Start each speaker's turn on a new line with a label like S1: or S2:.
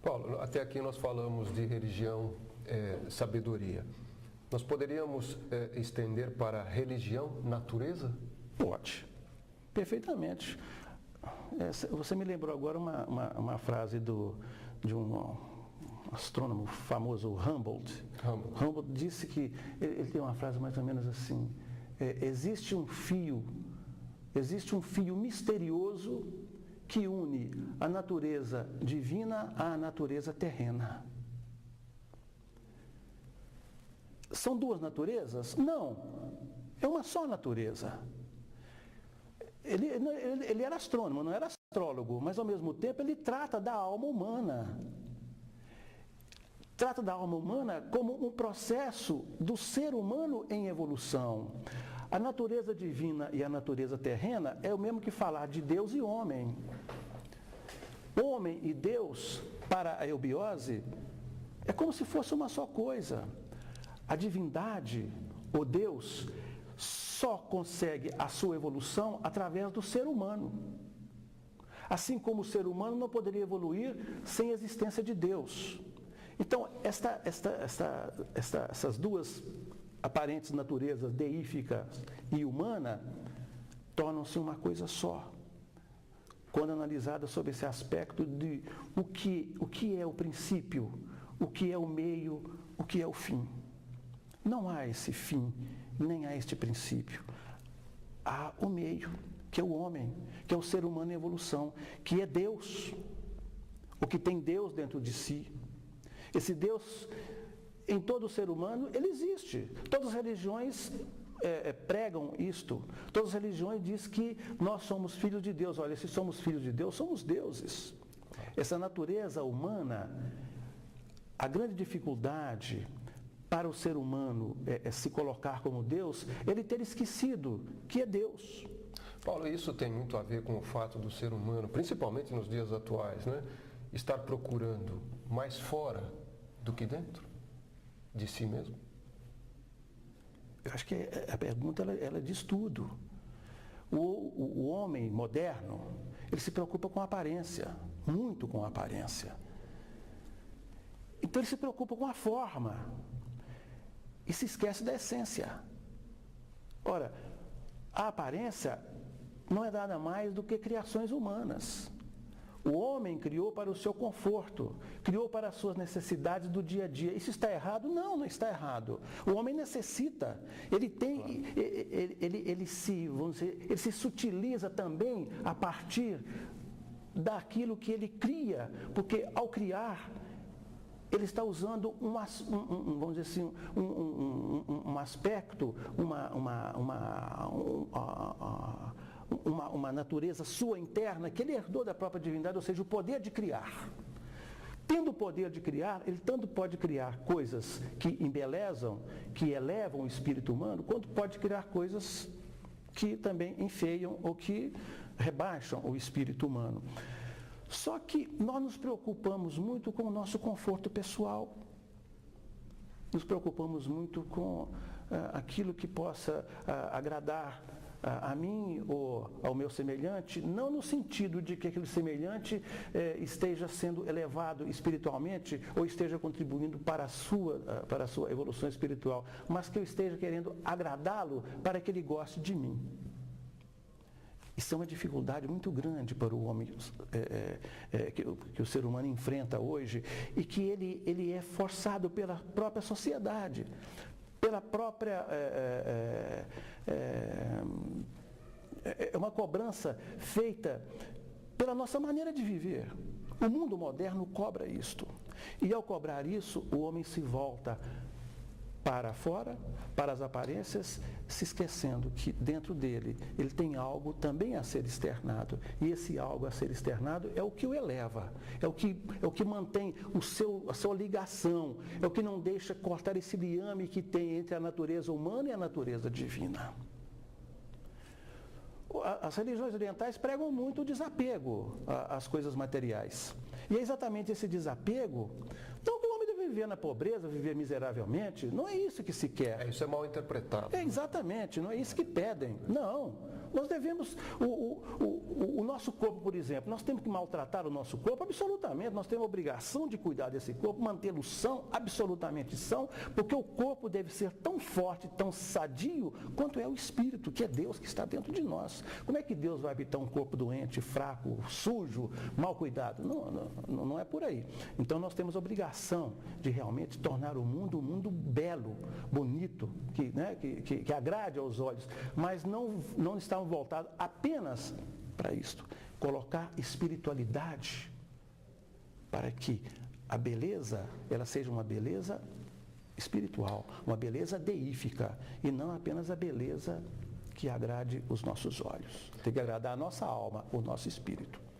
S1: Paulo, até aqui nós falamos de religião, sabedoria. Nós poderíamos estender para religião, natureza?
S2: Pode, perfeitamente. Você me lembrou agora uma frase de um astrônomo famoso, Humboldt. Humboldt disse que, ele tem uma frase mais ou menos assim, existe um fio misterioso que une a natureza divina à natureza terrena. São duas naturezas? Não, é uma só natureza. Ele era astrônomo, não era astrólogo, mas ao mesmo tempo ele trata da alma humana. Trata da alma humana como um processo do ser humano em evolução. A natureza divina e a natureza terrena é o mesmo que falar de Deus e homem. Homem e Deus, para a eubiose, é como se fosse uma só coisa. A divindade, o Deus, só consegue a sua evolução através do ser humano. Assim como o ser humano não poderia evoluir sem a existência de Deus. Então, essas duas aparentes naturezas, deífica e humana, tornam-se uma coisa só, quando analisada sob esse aspecto de o que é o princípio, o que é o meio, o que é o fim. Não há esse fim, nem há este princípio. Há o meio, que é o homem, que é o ser humano em evolução, que é Deus, o que tem Deus dentro de si. Esse Deus, em todo ser humano, ele existe. Todas as religiões pregam isto. Todas as religiões dizem que nós somos filhos de Deus. Olha, se somos filhos de Deus, somos deuses. Essa natureza humana, a grande dificuldade para o ser humano se colocar como Deus, ele ter esquecido que é Deus.
S1: Paulo, isso tem muito a ver com o fato do ser humano, principalmente nos dias atuais, né, estar procurando mais fora do que dentro de si mesmo?
S2: Eu acho que a pergunta ela diz tudo. O homem moderno, ele se preocupa com a aparência, muito com a aparência. Então ele se preocupa com a forma e se esquece da essência. Ora, a aparência não é nada mais do que criações humanas. O homem criou para o seu conforto, criou para as suas necessidades do dia a dia. Isso está errado? Não, não está errado. O homem necessita, ele se sutiliza também a partir daquilo que ele cria, porque ao criar, ele está usando vamos dizer assim, um aspecto, uma natureza sua interna que ele herdou da própria divindade, ou seja, o poder de criar. Tendo o poder de criar, ele tanto pode criar coisas que embelezam, que elevam o espírito humano, quanto pode criar coisas que também enfeiam ou que rebaixam o espírito humano. Só que nós nos preocupamos muito com o nosso conforto pessoal. Nos preocupamos muito com aquilo que possa agradar a mim ou ao meu semelhante, não no sentido de que aquele semelhante esteja sendo elevado espiritualmente ou esteja contribuindo para a sua evolução espiritual, mas que eu esteja querendo agradá-lo para que ele goste de mim. Isso é uma dificuldade muito grande para o homem, que o ser humano enfrenta hoje, e que ele é forçado pela própria sociedade, pela própria... É uma cobrança feita pela nossa maneira de viver. O mundo moderno cobra isto. E ao cobrar isso, o homem se volta para fora, para as aparências, se esquecendo que dentro dele ele tem algo também a ser externado. E esse algo a ser externado é o que o eleva, é o que mantém a sua ligação, é o que não deixa cortar esse liame que tem entre a natureza humana e a natureza divina. As religiões orientais pregam muito o desapego às coisas materiais. E é exatamente esse desapego, não que o homem deve viver na pobreza, viver miseravelmente, não é isso que se quer.
S1: Isso é mal interpretado.
S2: Exatamente, não é isso que pedem. Não, Nós devemos, o nosso corpo, por exemplo, nós temos que maltratar o nosso corpo? Absolutamente. Nós temos a obrigação de cuidar desse corpo, mantê-lo são, absolutamente são, porque o corpo deve ser tão forte, tão sadio, quanto é o espírito, que é Deus que está dentro de nós. Como é que Deus vai habitar um corpo doente, fraco, sujo, mal cuidado? Não é por aí. Então nós temos a obrigação de realmente tornar o mundo um mundo belo, bonito, que agrade aos olhos, mas não estamos voltados apenas para isto. Colocar espiritualidade para que a beleza, ela seja uma beleza espiritual, uma beleza deífica, e não apenas a beleza que agrade os nossos olhos. Tem que agradar a nossa alma, o nosso espírito.